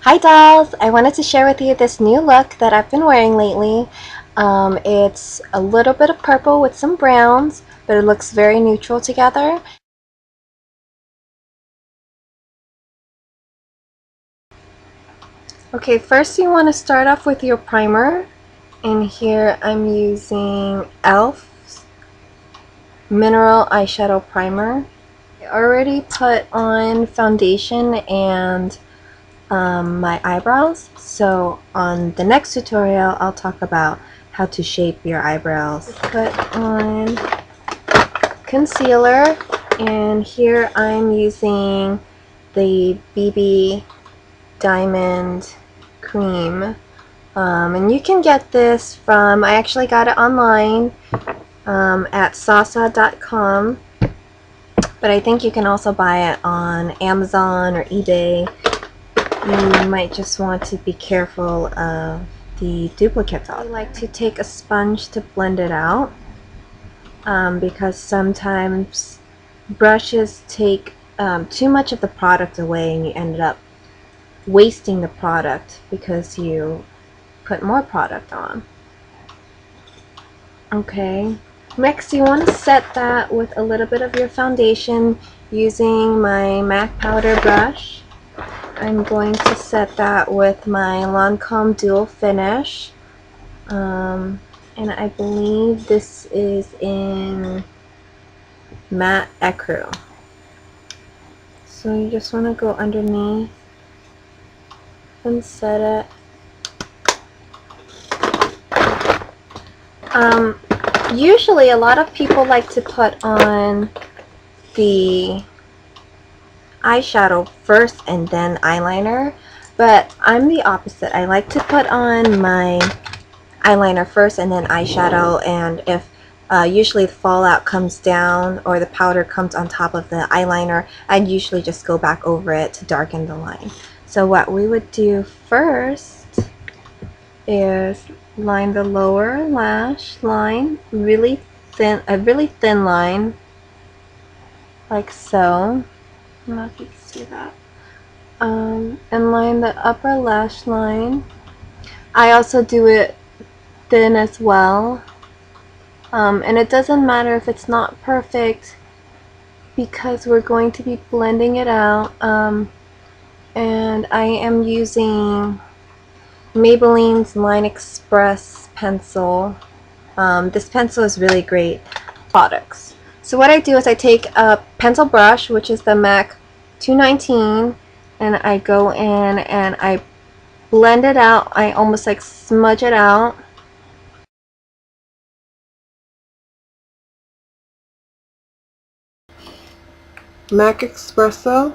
Hi dolls! I wanted to share with you this new look that I've been wearing lately. It's a little bit of purple with some browns, but it looks very neutral together. Okay, first you want to start off with your primer, and here I'm using e.l.f.'s Mineral Eyeshadow Primer. I already put on foundation and my eyebrows, so on the next tutorial I'll talk about how to shape your eyebrows. Put on concealer, and here I'm using the BB Diamond Cream, and you can get this from, I actually got it online at sasa.com, but I think you can also buy it on Amazon or eBay. You might just want to be careful of the duplicates. I like to take a sponge to blend it out because sometimes brushes take too much of the product away and you ended up wasting the product because you put more product on. Okay, next you want to set that with a little bit of your foundation using my MAC powder brush. I'm going to set that with my Lancome Dual Finish, and I believe this is in Matte Ecru. So you just want to go underneath and set it. Usually a lot of people like to put on the eyeshadow first and then eyeliner, but I'm the opposite. I like to put on my eyeliner first and then eyeshadow, and if usually the fallout comes down or the powder comes on top of the eyeliner, I'd usually just go back over it to darken the line. So what we would do first is line the lower lash line really thin, a really thin line, like so. I don't know if you can see that. And line the upper lash line. I also do it thin as well. And it doesn't matter if it's not perfect because we're going to be blending it out. And I am using Maybelline's Line Express pencil. This pencil is really great products. So what I do is I take a pencil brush, which is the MAC 219, and I go in and I blend it out. I almost like smudge it out. MAC Espresso,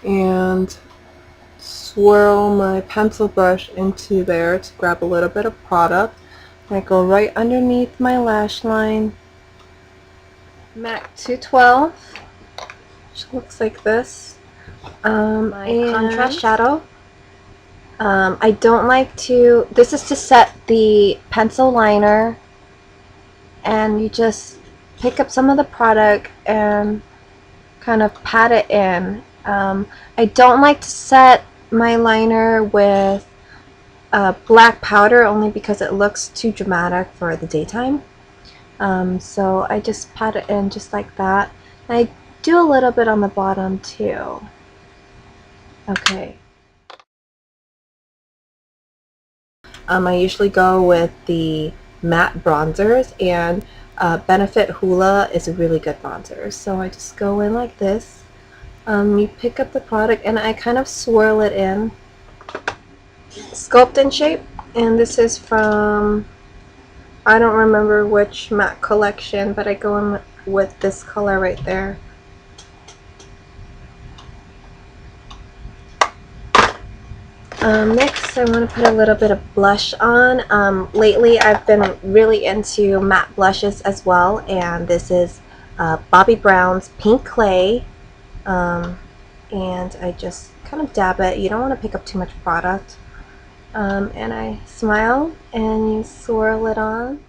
and swirl my pencil brush into there to grab a little bit of product. And I go right underneath my lash line. MAC 212, which looks like this. My contrast shadow. I don't like to, this is to set the pencil liner, and you just pick up some of the product and kind of pat it in. I don't like to set my liner with black powder only because it looks too dramatic for the daytime. So I just pat it in just like that. And I do a little bit on the bottom too. Okay. I usually go with the matte bronzers, and Benefit Hoola is a really good bronzer. So I just go in like this. You pick up the product and I kind of swirl it in. Sculpt and Shape, and this is from, I don't remember which matte collection, but I go in with this color right there. Next I want to put a little bit of blush on. Lately I've been really into matte blushes as well, and this is Bobbi Brown's Pink Clay, and I just kind of dab it. You don't want to pick up too much product. And I smile and you swirl it on.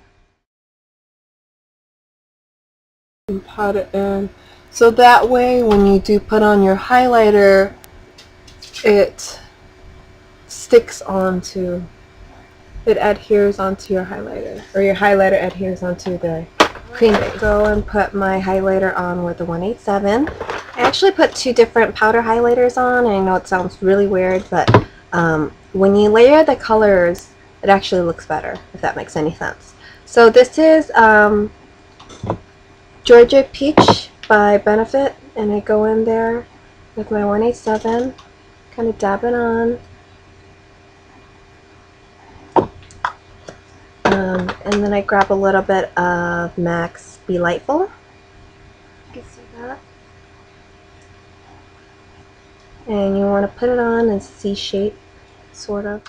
And pat it in. So that way when you do put on your highlighter, it sticks onto, it adheres onto your highlighter, or your highlighter adheres onto the cream base. Go and put my highlighter on with the 187. I actually put two different powder highlighters on. I know it sounds really weird, but when you layer the colors, it actually looks better, if that makes any sense. So this is Georgia Peach by Benefit, and I go in there with my 187, kind of dab it on. And then I grab a little bit of NYX Belightful. You can see that. And you want to put it on in C shape, sort of.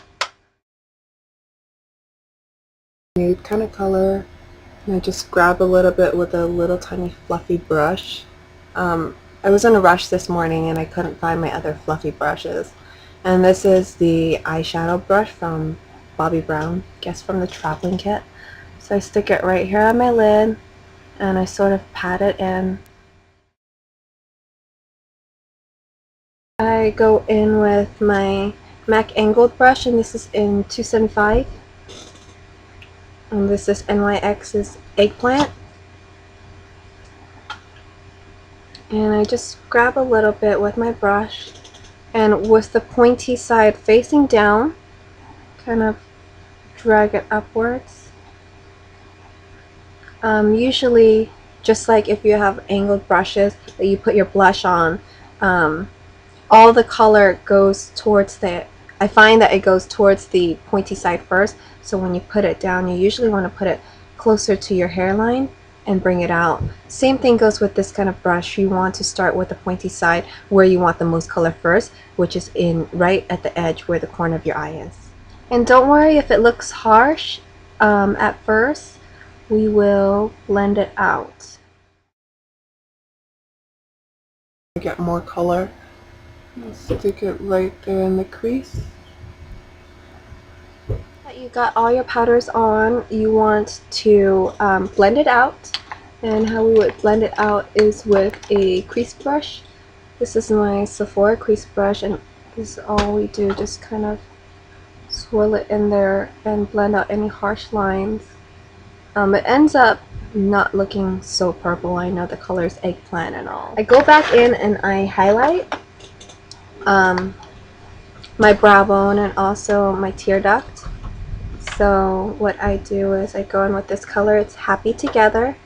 Nude kind of color. And I just grab a little bit with a little tiny fluffy brush. I was in a rush this morning and I couldn't find my other fluffy brushes. And this is the eyeshadow brush from Bobbi Brown, guess from the traveling kit. So I stick it right here on my lid and I sort of pat it in. I go in with my MAC angled brush, and this is in 275. And this is NYX's Eggplant. And I just grab a little bit with my brush, and with the pointy side facing down, kind of drag it upwards. Usually, just like if you have angled brushes that you put your blush on, all the color goes towards the, I find that it goes towards the pointy side first, so when you put it down, you usually want to put it closer to your hairline and bring it out. Same thing goes with this kind of brush. You want to start with the pointy side where you want the most color first, which is in right at the edge where the corner of your eye is. And don't worry if it looks harsh at first. We will blend it out. Get more color. Stick it right there in the crease. You got all your powders on, you want to blend it out, and how we would blend it out is with a crease brush. This is my Sephora crease brush, and this is all we do, just kind of swirl it in there and blend out any harsh lines. It ends up not looking so purple. I know the color is Eggplant and all. I go back in and I highlight my brow bone and also my tear duct. So what I do is I go in with this color, it's Happy Together,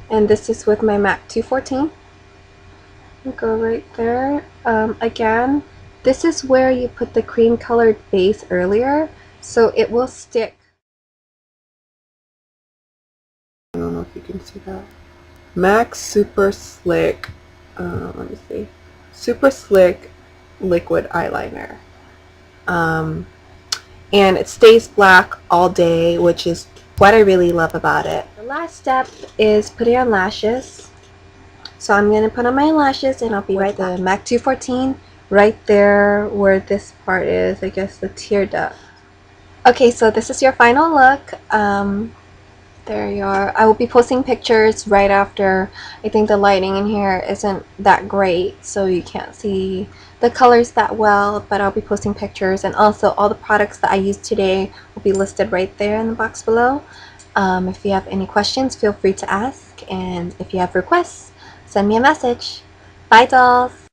and this is with my MAC 214. I'll go right there. Again, this is where you put the cream colored base earlier, so it will stick. I don't know if you can see that. MAC Super Slick, let me see, Super Slick Liquid Eyeliner. And it stays black all day, which is what I really love about it. The last step is putting on lashes. So I'm going to put on my lashes and I'll be right back. The MAC 214 right there where this part is, I guess the tear duct. Okay, so this is your final look. There you are. I will be posting pictures right after. I think the lighting in here isn't that great, so you can't see the colors that well, but I'll be posting pictures, and also all the products that I used today will be listed right there in the box below. If you have any questions, feel free to ask, and if you have requests, send me a message. Bye, dolls!